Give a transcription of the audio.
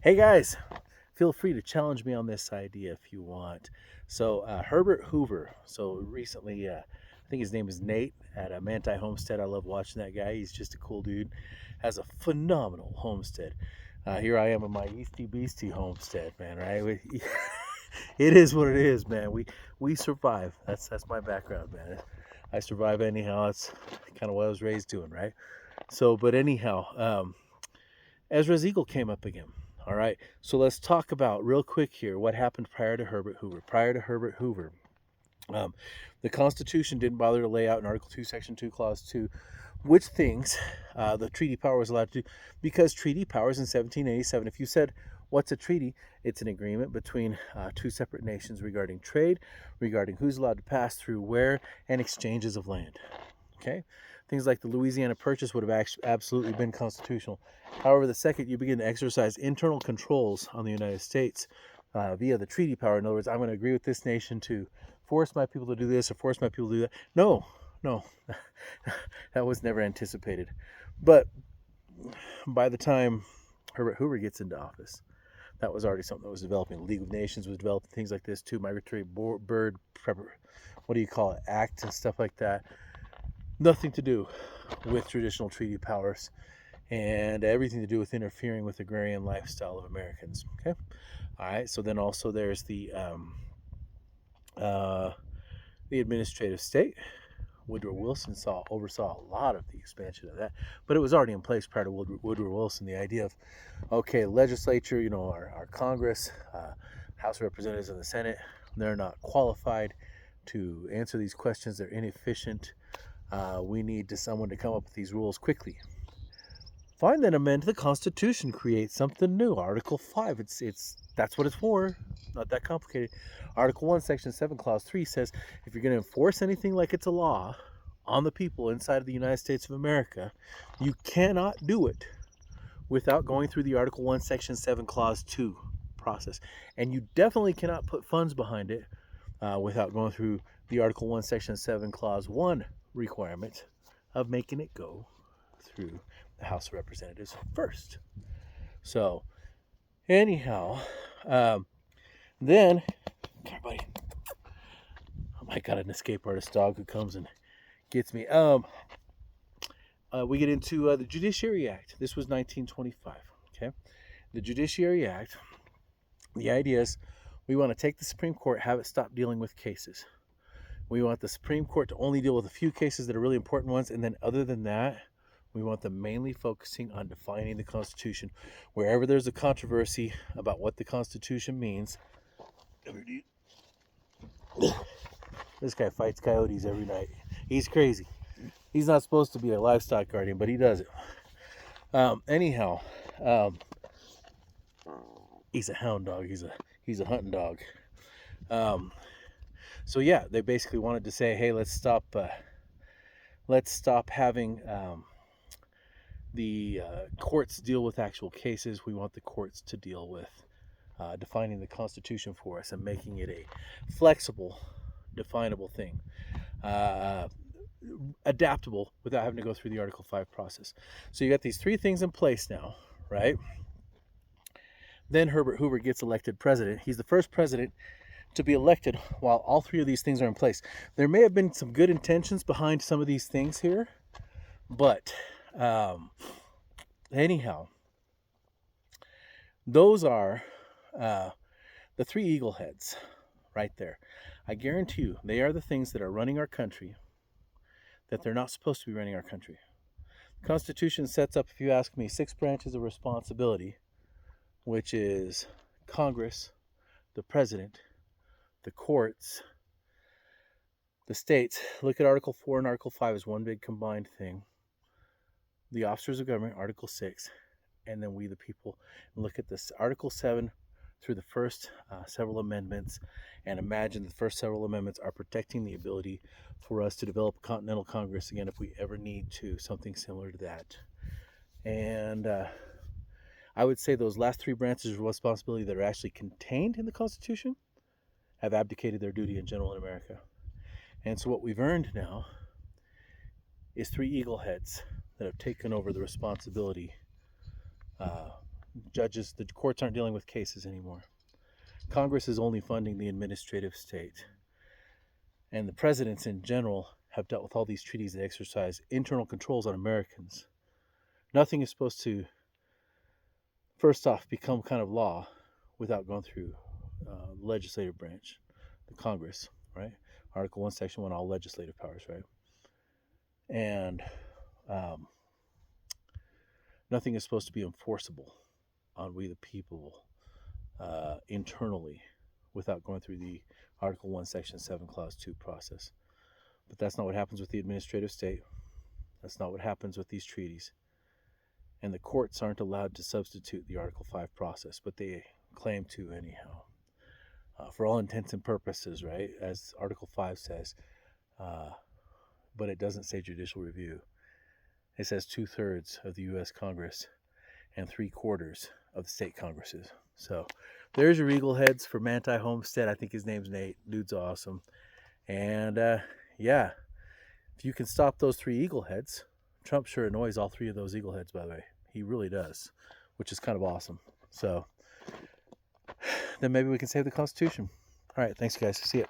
Hey guys, feel free to challenge me on this idea if you want. So Herbert Hoover. So recently, I think his name is Nate at Manti Homestead. I love watching that guy. He's just a cool dude. Has a phenomenal homestead. Here I am in my Easty Beastie homestead, man. Right? It is what it is, man. We survive. That's my background, man. I survive anyhow. That's kind of what I was raised doing, right? So, but anyhow, Ezra's eagle came up again. All right. So let's talk about real quick here what happened prior to Herbert Hoover. Prior to Herbert Hoover, um, the Constitution didn't bother to lay out in Article 2, Section 2, Clause 2, which things the treaty power was allowed to do. Because treaty powers in 1787, if you said, what's a treaty? It's an agreement between two separate nations regarding trade, regarding who's allowed to pass through where, and exchanges of land. Okay? Things like the Louisiana Purchase would have absolutely been constitutional. However, the second you begin to exercise internal controls on the United States via the treaty power, in other words, I'm going to agree with this nation to force my people to do this or force my people to do that. No, that was never anticipated. But by the time Herbert Hoover gets into office, that was already something that was developing. The League of Nations was developing things like this too, migratory bird, what do you call it, act and stuff like that. Nothing to do with traditional treaty powers and everything to do with interfering with the agrarian lifestyle of Americans. Okay, all right. So then also there's the administrative state. Woodrow Wilson oversaw a lot of the expansion of that, but it was already in place prior to Woodrow Wilson. The idea of, okay, legislature, our Congress, House of Representatives, and the Senate, they're not qualified to answer these questions. They're inefficient. We need someone to come up with these rules quickly. Fine, then amend the Constitution, create something new. Article 5, that's what it's for. Not that complicated. Article 1, Section 7, Clause 3 says if you're going to enforce anything like it's a law on the people inside of the United States of America, you cannot do it without going through the Article 1, Section 7, Clause 2 process. And you definitely cannot put funds behind it without going through the Article 1, Section 7, Clause 1 requirement of making it go through the House of Representatives first. So, anyhow, then, come on, buddy. Oh, I got an escape artist dog who comes and gets me. We get into the Judiciary Act. This was 1925. Okay, the Judiciary Act. The idea is we want to take the Supreme Court, have it stop dealing with cases. We want the Supreme Court to only deal with a few cases that are really important ones, and then other than that, we want them mainly focusing on defining the Constitution. Wherever there's a controversy about what the Constitution means, this guy fights coyotes every night. He's crazy. He's not supposed to be a livestock guardian, but he does it. Anyhow, he's a hound dog. He's a hunting dog. So yeah, they basically wanted to say, hey, let's stop having the courts deal with actual cases. We want the courts to deal with defining the Constitution for us and making it a flexible, definable thing, adaptable without having to go through the Article 5 process. So you got these three things in place now, right? Then Herbert Hoover gets elected president. He's the first president to be elected while all three of these things are in place. There may have been some good intentions behind some of these things here, but anyhow, those are the three eagle heads right there. I guarantee you they are the things that are running our country that they're not supposed to be running our country. The Constitution sets up, if you ask me, 6 branches of responsibility, which is Congress, the president, the courts, the states. Look at Article 4 and Article 5 as one big combined thing. The officers of government, Article 6, and then we the people. And look at this Article 7 through the first several amendments, and imagine the first several amendments are protecting the ability for us to develop a continental Congress again if we ever need to, something similar to that. And I would say those last 3 branches of responsibility that are actually contained in the Constitution have abdicated their duty in general in America. And so what we've earned now is 3 eagle heads that have taken over the responsibility Judges, the courts aren't dealing with cases anymore. Congress is only funding the administrative state. And the presidents in general have dealt with all these treaties that exercise internal controls on Americans. Nothing is supposed to, first off, become kind of law without going through the legislative branch, the Congress, right? Article 1, Section 1, all legislative powers, right? And um, nothing is supposed to be enforceable on we the people internally without going through the Article 1, Section 7, Clause 2 process. But that's not what happens with the administrative state. That's not what happens with these treaties. And the courts aren't allowed to substitute the Article 5 process, but they claim to anyhow. For all intents and purposes, right, as Article 5 says, but it doesn't say judicial review. It says 2/3 of the U.S. Congress and 3/4 of the state Congresses. So there's your Eagle Heads for Manti Homestead. I think his name's Nate. Dude's awesome. And yeah, if you can stop those 3 Eagle Heads, Trump sure annoys all 3 of those Eagle Heads, by the way. He really does, which is kind of awesome. So then maybe we can save the Constitution. All right, thanks, guys. See ya.